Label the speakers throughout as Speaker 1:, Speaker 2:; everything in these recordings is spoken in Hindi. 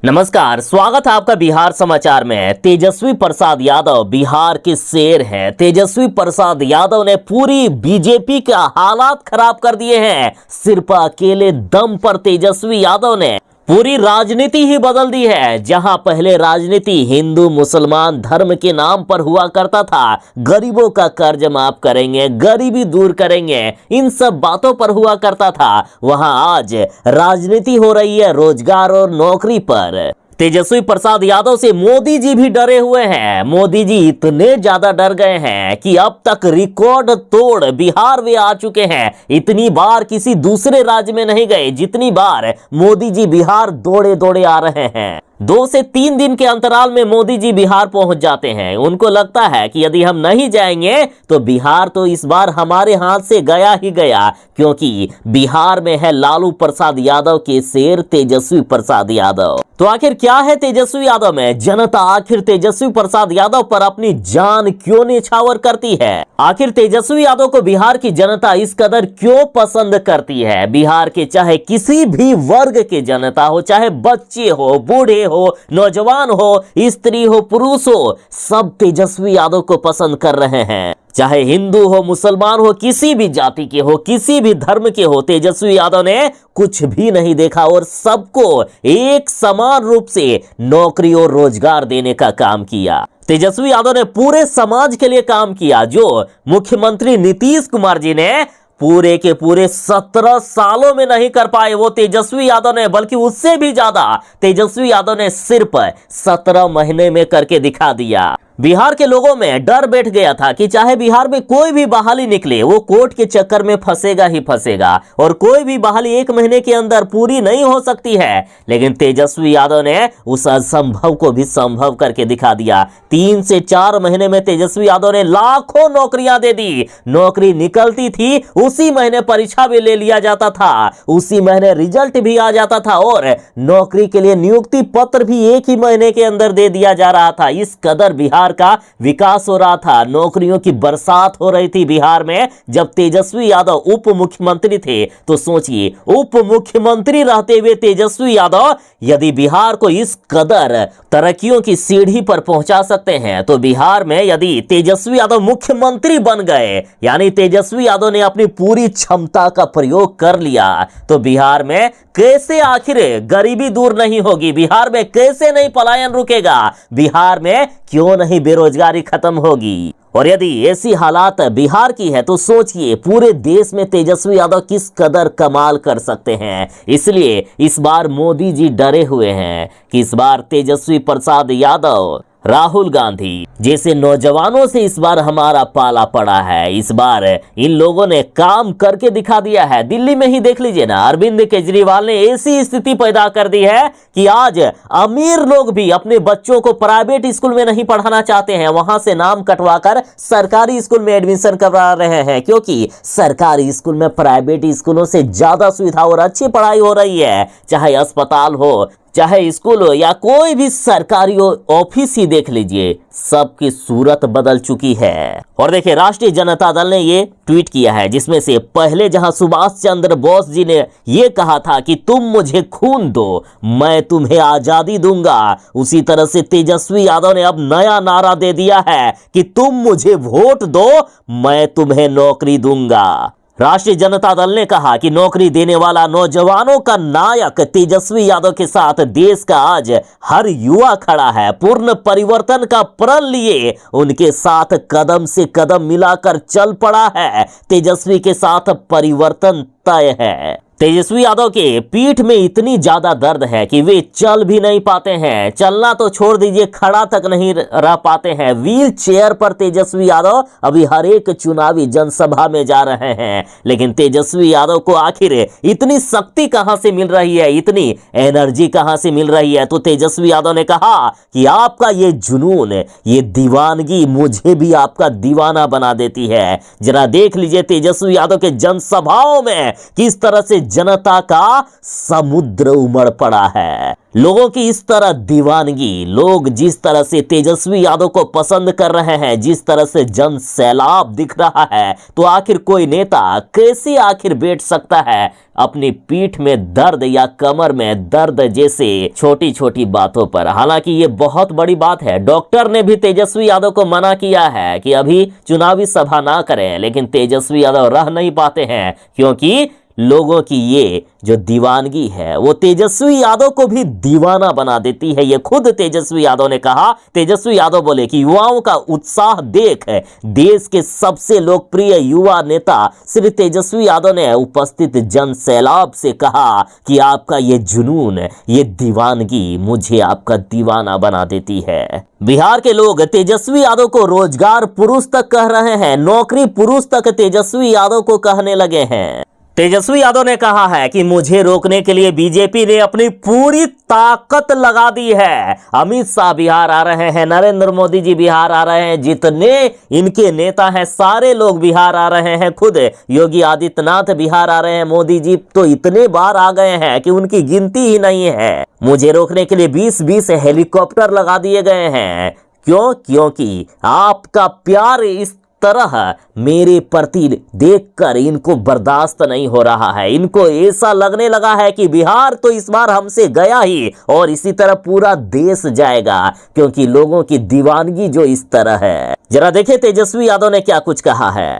Speaker 1: नमस्कार, स्वागत है आपका बिहार समाचार में। तेजस्वी प्रसाद यादव बिहार के शेर हैं। तेजस्वी प्रसाद यादव ने पूरी बीजेपी का हालात खराब कर दिए हैं। सिर्फ अकेले दम पर तेजस्वी यादव ने पूरी राजनीति ही बदल दी है। जहां पहले राजनीति हिंदू मुसलमान धर्म के नाम पर हुआ करता था, गरीबों का कर्ज माफ करेंगे, गरीबी दूर करेंगे, इन सब बातों पर हुआ करता था, वहां आज राजनीति हो रही है रोजगार और नौकरी पर। तेजस्वी प्रसाद यादव से मोदी जी भी डरे हुए हैं। मोदी जी इतने ज्यादा डर गए हैं कि अब तक रिकॉर्ड तोड़ बिहार में आ चुके हैं। इतनी बार किसी दूसरे राज्य में नहीं गए जितनी बार मोदी जी बिहार दौड़े दौड़े आ रहे हैं। 2 से 3 दिन के अंतराल में मोदी जी बिहार पहुंच जाते हैं। उनको लगता है कि यदि हम नहीं जाएंगे तो बिहार तो इस बार हमारे हाथ से गया ही गया, क्योंकि बिहार में है लालू प्रसाद यादव के शेर तेजस्वी प्रसाद यादव। तो आखिर क्या है तेजस्वी यादव में? जनता आखिर तेजस्वी प्रसाद यादव पर अपनी जान क्यों निछावर करती है? आखिर तेजस्वी यादव को बिहार की जनता इस कदर क्यों पसंद करती है? बिहार के चाहे किसी भी वर्ग के जनता हो, चाहे बच्चे हो, बूढ़े हो, नौजवान हो, स्त्री हो, पुरुष हो, सब तेजस्वी यादव को पसंद कर रहे हैं। चाहे हिंदू हो, मुसलमान हो, किसी भी जाति के हो, किसी भी धर्म के हो, तेजस्वी यादव ने कुछ भी नहीं देखा और सबको एक समान रूप से नौकरी और रोजगार देने का काम किया। तेजस्वी यादव ने पूरे समाज के लिए काम किया, जो मुख्यमंत्री नीतीश कुमार जी ने पूरे के पूरे 17 सालों में नहीं कर पाए, वो तेजस्वी यादव ने, बल्कि उससे भी ज्यादा तेजस्वी यादव ने सिर्फ 17 महीने में करके दिखा दिया। बिहार के लोगों में डर बैठ गया था कि चाहे बिहार में कोई भी बहाली निकले, वो कोर्ट के चक्कर में फंसेगा ही फंसेगा और कोई भी बहाली 1 महीने के अंदर पूरी नहीं हो सकती है। लेकिन तेजस्वी यादव ने उस असंभव को भी संभव करके दिखा दिया। 3 से 4 महीने में तेजस्वी यादव ने लाखों नौकरियां दे दी। नौकरी निकलती थी, उसी महीने परीक्षा भी ले लिया जाता था, उसी महीने रिजल्ट भी आ जाता था और नौकरी के लिए नियुक्ति पत्र भी 1 ही महीने के अंदर दे दिया जा रहा था। इस कदर बिहार का विकास हो रहा था, नौकरियों की बरसात हो रही थी बिहार में। जब तेजस्वी यादव उप मुख्यमंत्री थे, तो सोचिए, उप मुख्यमंत्री रहते हुए तेजस्वी यादव यदि बिहार को इस कदर तरक्कियों की सीढ़ी पर पहुंचा सकते हैं, तो बिहार में यदि तेजस्वी यादव मुख्यमंत्री बन गए, यानी तेजस्वी यादव ने अपनी पूरी क्षमता का प्रयोग कर लिया, तो बिहार में कैसे आखिर गरीबी दूर नहीं होगी? बिहार में कैसे नहीं पलायन रुकेगा? बिहार में क्यों नहीं बेरोजगारी खत्म होगी? और यदि ऐसी हालात बिहार की है, तो सोचिए पूरे देश में तेजस्वी यादव किस कदर कमाल कर सकते हैं। इसलिए इस बार मोदी जी डरे हुए हैं कि इस बार तेजस्वी प्रसाद यादव, राहुल गांधी जैसे नौजवानों से इस बार हमारा पाला पड़ा है। इस बार इन लोगों ने काम करके दिखा दिया है। दिल्ली में ही देख लीजिए ना, अरविंद केजरीवाल ने ऐसी स्थिति पैदा कर दी है कि आज अमीर लोग भी अपने बच्चों को प्राइवेट स्कूल में नहीं पढ़ाना चाहते हैं, वहां से नाम कटवाकर सरकारी स्कूल में एडमिशन करवा रहे हैं, क्योंकि सरकारी स्कूल में प्राइवेट स्कूलों से ज्यादा सुविधा और अच्छी पढ़ाई हो रही है। चाहे अस्पताल हो, चाहे स्कूल हो, या कोई भी सरकारी ऑफिस ही देख लीजिए, सबकी सूरत बदल चुकी है। और देखिए, राष्ट्रीय जनता दल ने ये ट्वीट किया है, जिसमें से पहले जहां सुभाष चंद्र बोस जी ने ये कहा था कि तुम मुझे खून दो, मैं तुम्हें आजादी दूंगा, उसी तरह से तेजस्वी यादव ने अब नया नारा दे दिया है कि तुम मुझे वोट दो, मैं तुम्हें नौकरी दूंगा। राष्ट्रीय जनता दल ने कहा कि नौकरी देने वाला नौजवानों का नायक तेजस्वी यादव के साथ देश का आज हर युवा खड़ा है। पूर्ण परिवर्तन का प्रण लिए उनके साथ कदम से कदम मिलाकर चल पड़ा है। तेजस्वी के साथ परिवर्तन तय है। तेजस्वी यादव के पीठ में इतनी ज्यादा दर्द है कि वे चल भी नहीं पाते हैं। चलना तो छोड़ दीजिए, खड़ा तक नहीं रह पाते हैं। व्हील चेयर पर तेजस्वी यादव अभी हर एक चुनावी जनसभा में जा रहे हैं। लेकिन तेजस्वी यादव को आखिर इतनी शक्ति कहां से मिल रही है, इतनी एनर्जी कहां से मिल रही है? तो तेजस्वी यादव ने कहा कि आपका ये जुनून, ये दीवानगी मुझे भी आपका दीवाना बना देती है। जरा देख लीजिए तेजस्वी यादव के जनसभाओं में किस तरह से जनता का समुद्र उमड़ पड़ा है। लोगों की इस तरह दीवानगी, लोग जिस तरह से तेजस्वी यादव को पसंद कर रहे हैं, जिस तरह से जन सैलाब दिख रहा है, तो आखिर कोई नेता कैसे आखिर बैठ सकता है अपनी पीठ में दर्द या कमर में दर्द जैसे छोटी छोटी बातों पर। हालांकि ये बहुत बड़ी बात है। डॉक्टर ने भी तेजस्वी यादव को मना किया है कि अभी चुनावी सभा ना करें, लेकिन तेजस्वी यादव रह नहीं पाते हैं, क्योंकि लोगों की ये जो दीवानगी है वो तेजस्वी यादव को भी दीवाना बना देती है। ये खुद तेजस्वी यादव ने कहा। तेजस्वी यादव बोले कि युवाओं का उत्साह देख देश के सबसे लोकप्रिय युवा नेता श्री तेजस्वी यादव ने उपस्थित जन सैलाब से कहा कि आपका ये जुनून, ये दीवानगी मुझे आपका दीवाना बना देती है। बिहार के लोग तेजस्वी यादव को रोजगार पुरुष तक कह रहे हैं, नौकरी पुरुष तक तेजस्वी यादव को कहने लगे हैं। तेजस्वी यादव ने कहा है कि मुझे रोकने के लिए बीजेपी ने अपनी पूरी ताकत लगा दी है। अमित शाह बिहार आ रहे हैं, नरेंद्र मोदी जी बिहार आ रहे हैं, जितने इनके नेता हैं सारे लोग बिहार आ रहे हैं। खुद योगी आदित्यनाथ बिहार आ रहे हैं। मोदी जी तो इतने बार आ गए हैं कि उनकी गिनती ही नहीं है। मुझे रोकने के लिए 20-20 हेलीकॉप्टर लगा दिए गए हैं। क्यों? क्योंकि आपका प्यार इस तरह मेरे प्रति देखकर इनको बर्दाश्त नहीं हो रहा है। इनको ऐसा लगने लगा है कि बिहार तो इस बार हमसे गया ही, और इसी तरह पूरा देश जाएगा, क्योंकि लोगों की दीवानगी जो इस तरह है। जरा देखिए तेजस्वी यादव ने क्या कुछ कहा है।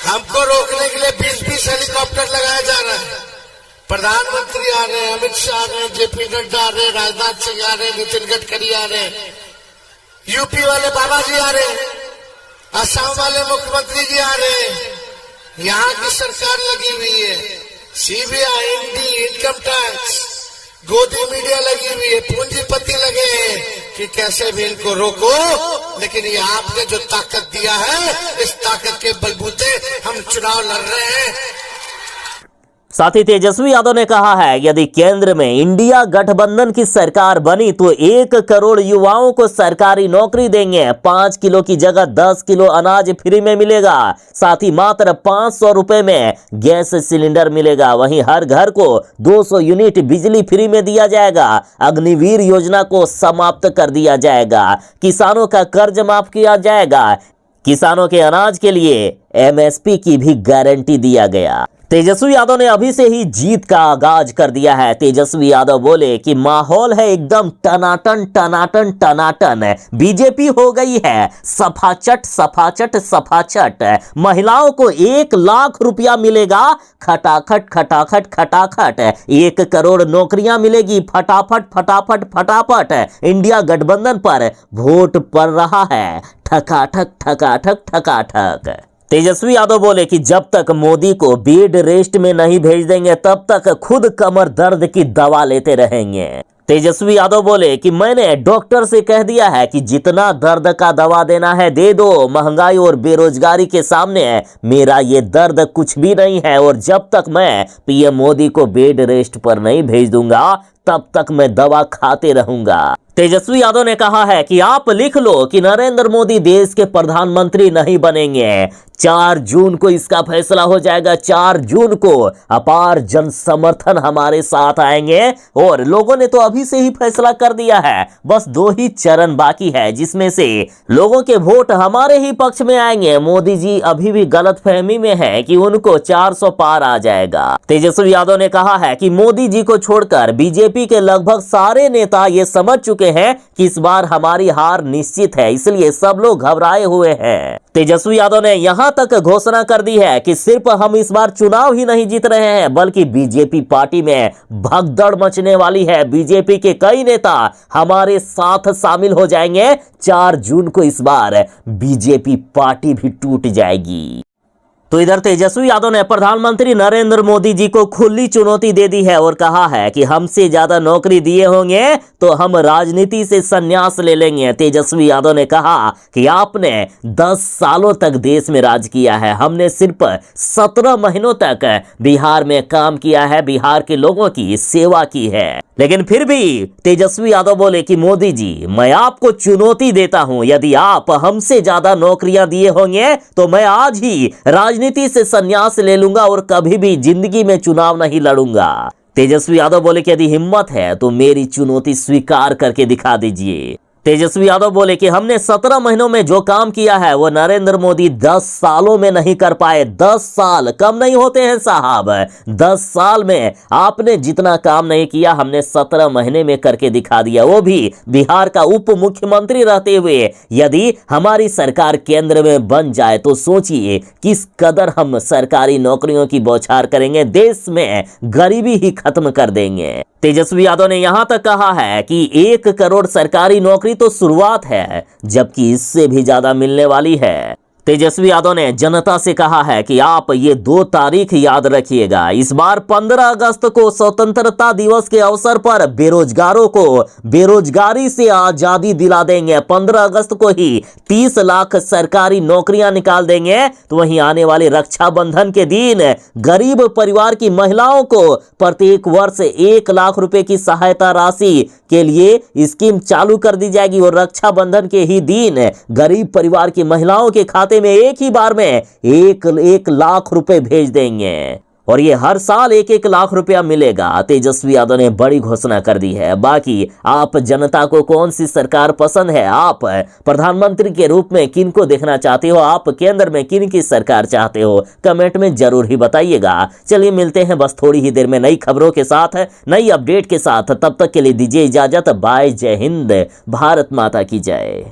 Speaker 2: हमको रोकने के लिए 20-20 हेलीकॉप्टर लगाया जा रहा है। प्रधानमंत्री आ रहे हैं, अमित शाह आ रहे हैं, जेपी नड्डा आ रहे हैं, राजनाथ सिंह आ रहे हैं, नितिन गडकरी आ रहे हैं, यूपी वाले बाबा जी आ रहे हैं, असम वाले मुख्यमंत्री जी आ रहे हैं। यहाँ की सरकार लगी हुई है, सीबीआई, ईडी, इनकम टैक्स, गोदी मीडिया लगी हुई है, पूंजीपति लगे हैं कि कैसे भी इनको रोको। लेकिन ये आपने जो ताकत दिया है, इस ताकत के बलबूते हम चुनाव लड़ रहे हैं।
Speaker 1: साथ ही तेजस्वी यादव ने कहा है कि यदि केंद्र में इंडिया गठबंधन की सरकार बनी तो 1 करोड़ युवाओं को सरकारी नौकरी देंगे। 5 किलो की जगह 10 किलो अनाज फ्री में मिलेगा। साथ ही मात्र 500 रुपए में गैस सिलेंडर मिलेगा। वहीं हर घर को 200 यूनिट बिजली फ्री में दिया जाएगा। अग्निवीर योजना को समाप्त कर दिया जाएगा। किसानों का कर्ज माफ किया जाएगा। किसानों के अनाज के लिए MSP की भी गारंटी दिया गया। तेजस्वी यादव ने अभी से ही जीत का आगाज कर दिया है। तेजस्वी यादव बोले कि माहौल है एकदम टनाटन टनाटन टनाटन। बीजेपी हो गई है सफाचट सफाचट सफाचट। महिलाओं को 1 लाख रुपया मिलेगा खटाखट खटाखट खटाखट। 1 करोड़ नौकरियां मिलेगी फटाफट फटाफट फटाफट। इंडिया गठबंधन पर वोट पड़ रहा है ठकाठक ठकाठक ठकाठक। तेजस्वी यादव बोले कि जब तक मोदी को बेड रेस्ट में नहीं भेज देंगे तब तक खुद कमर दर्द की दवा लेते रहेंगे। तेजस्वी यादव बोले कि मैंने डॉक्टर से कह दिया है कि जितना दर्द का दवा देना है दे दो। महंगाई और बेरोजगारी के सामने मेरा ये दर्द कुछ भी नहीं है, और जब तक मैं PM मोदी को बेड रेस्ट पर नहीं भेज दूंगा तब तक मैं दवा खाते रहूंगा। तेजस्वी यादव ने कहा है कि आप लिख लो कि नरेंद्र मोदी देश के प्रधानमंत्री नहीं बनेंगे। 4 जून को इसका फैसला हो जाएगा। 4 जून को अपार जन समर्थन हमारे साथ आएंगे, और लोगों ने तो अभी से ही फैसला कर दिया है। बस 2 ही चरण बाकी है, जिसमें से लोगों के वोट हमारे ही पक्ष में आएंगे। मोदी जी अभी भी गलतफहमी में है कि उनको 400 पार आ जाएगा। तेजस्वी यादव ने कहा है कि मोदी जी को छोड़कर बीजेपी के लगभग सारे नेता ये समझ चुके हैं कि इस बार हमारी हार निश्चित है, इसलिए सब लोग घबराए हुए हैं। तेजस्वी यादव ने यहां तक घोषणा कर दी है कि सिर्फ हम इस बार चुनाव ही नहीं जीत रहे हैं, बल्कि बीजेपी पार्टी में भगदड़ मचने वाली है। बीजेपी के कई नेता हमारे साथ शामिल हो जाएंगे। 4 जून को इस बार बीजेपी पार्टी भी टूट जाएगी। तो इधर तेजस्वी यादव ने प्रधानमंत्री नरेंद्र मोदी जी को खुली चुनौती दे दी है और कहा है कि हमसे ज्यादा नौकरी दिए होंगे तो हम राजनीति से संन्यास ले लेंगे। तेजस्वी यादव ने कहा कि आपने 10 सालों तक देश में राज किया है, हमने सिर्फ 17 महीनों तक बिहार में काम किया है, बिहार के लोगों की सेवा की है। लेकिन फिर भी तेजस्वी यादव बोले कि मोदी जी, मैं आपको चुनौती देता हूं, यदि आप हमसे ज्यादा नौकरियां दिए होंगे तो मैं आज ही राजनीति राजनीति से संन्यास ले लूंगा और कभी भी जिंदगी में चुनाव नहीं लड़ूंगा। तेजस्वी यादव बोले कि यदि हिम्मत है तो मेरी चुनौती स्वीकार करके दिखा दीजिए। तेजस्वी यादव बोले कि हमने 17 महीनों में जो काम किया है वो नरेंद्र मोदी 10 सालों में नहीं कर पाए। 10 साल कम नहीं होते हैं साहब। 10 साल में आपने जितना काम नहीं किया हमने 17 महीने में करके दिखा दिया, वो भी बिहार का उप मुख्यमंत्री रहते हुए। यदि हमारी सरकार केंद्र में बन जाए तो सोचिए किस कदर हम सरकारी नौकरियों की बौछार करेंगे, देश में गरीबी ही खत्म कर देंगे। तेजस्वी यादव ने यहां तक कहा है कि 1 करोड़ सरकारी नौकरी तो शुरुआत है, जबकि इससे भी ज्यादा मिलने वाली है। तेजस्वी यादव ने जनता से कहा है कि आप ये 2 तारीख याद रखिएगा। इस बार 15 अगस्त को स्वतंत्रता दिवस के अवसर पर बेरोजगारों को बेरोजगारी से आजादी दिला देंगे। 15 अगस्त को ही 30 लाख सरकारी नौकरियां निकाल देंगे। तो वहीं आने वाले रक्षाबंधन के दिन गरीब परिवार की महिलाओं को प्रत्येक वर्ष 1 लाख रुपए की सहायता राशि के लिए स्कीम चालू कर दी जाएगी और रक्षाबंधन के ही दिन गरीब परिवार की महिलाओं के खाते में एक ही बार में 1 लाख रुपए भेज देंगे और ये हर साल 1 लाख रुपया मिलेगा। तेजस्वी यादव ने बड़ी घोषणा कर दी है। बाकी आप जनता को कौन सी सरकार पसंद है? आप प्रधानमंत्री के रूप में किन को देखना चाहते हो? आप केंद्र में किन की सरकार चाहते हो? कमेंट में जरूर ही बताइएगा। चलिए मिलते हैं बस थोड़ी ही देर में नई खबरों के साथ, नई अपडेट के साथ। तब तक के लिए दीजिए इजाजत। बाय। जय हिंद। भारत माता की जय।